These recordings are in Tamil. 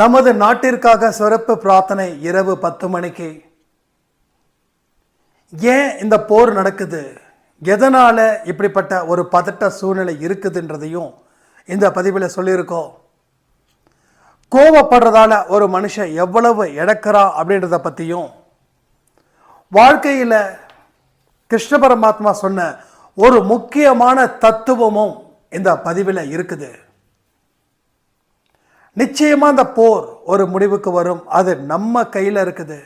நமது நாட்டிற்காக சிறப்பு பிரார்த்தனை இரவு 10 மணிக்கு. ஏன் இந்த போர் நடக்குது, எதனால இப்படிப்பட்ட ஒரு பதட்ட சூழ்நிலை இருக்குதுன்றதையும் இந்த பதிவில் சொல்லியிருக்கோம். கோபப்படுறதால ஒரு மனுஷன் எவ்வளவு இழக்கிறா அப்படின்றத பற்றியும், வாழ்க்கையில் கிருஷ்ண பரமாத்மா சொன்ன ஒரு முக்கியமான தத்துவமும் இந்த பதிவில் இருக்குது. நிச்சயமா அந்த போர் ஒரு முடிவுக்கு வரும். அது நம்ம கையில் இருக்குது.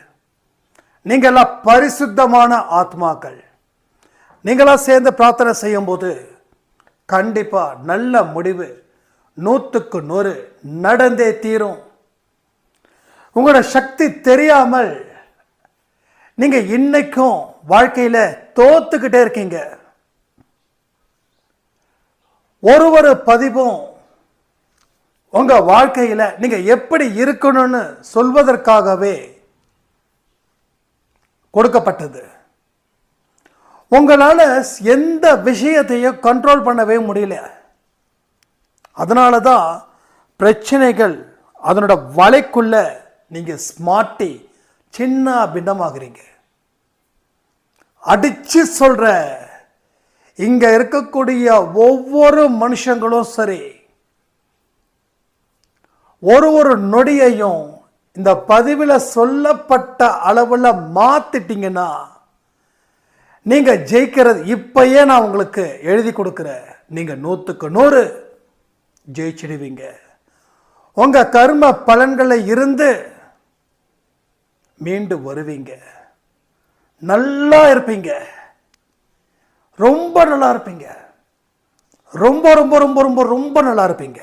நீங்களாம் பரிசுத்தமான ஆத்மாக்கள். நீங்களாம் சேர்ந்து பிரார்த்தனை செய்யும் போது கண்டிப்பா நல்ல முடிவு 100க்கு 100 நடந்தே தீரும். உங்களோட சக்தி தெரியாமல் நீங்க இன்னைக்கும் வாழ்க்கையில தோத்துக்கிட்டே இருக்கீங்க. ஒரு பதிவும் உங்க வாழ்க்கையில நீங்க எப்படி இருக்கணும்னு சொல்வதற்காகவே கொடுக்கப்பட்டது. உங்களால எந்த விஷயத்தையும் கண்ட்ரோல் பண்ணவே முடியல. அதனால தான் பிரச்சனைகள் அதனோட வலைக்குள்ள நீங்க ஸ்மார்ட்டி சின்ன பின்னமாகிறீங்க. அடிச்சு சொல்ற, இங்க இருக்கக்கூடிய ஒவ்வொரு மனுஷங்களும் சரி, ஒரு நொடியையும் இந்த பதிவில் சொல்லப்பட்ட அளவில் மாத்திட்டீங்கன்னா நீங்க ஜெயிக்கிறது. இப்பயே நான் உங்களுக்கு எழுதி கொடுக்கிறேன், நீங்க 100க்கு 100 ஜெயிச்சிடுவீங்க. உங்க கர்ம பலன்களை இருந்து மீண்டு வருவீங்க. நல்லா இருப்பீங்க. ரொம்ப நல்லா இருப்பீங்க. ரொம்ப ரொம்ப ரொம்ப ரொம்ப ரொம்ப நல்லா இருப்பீங்க.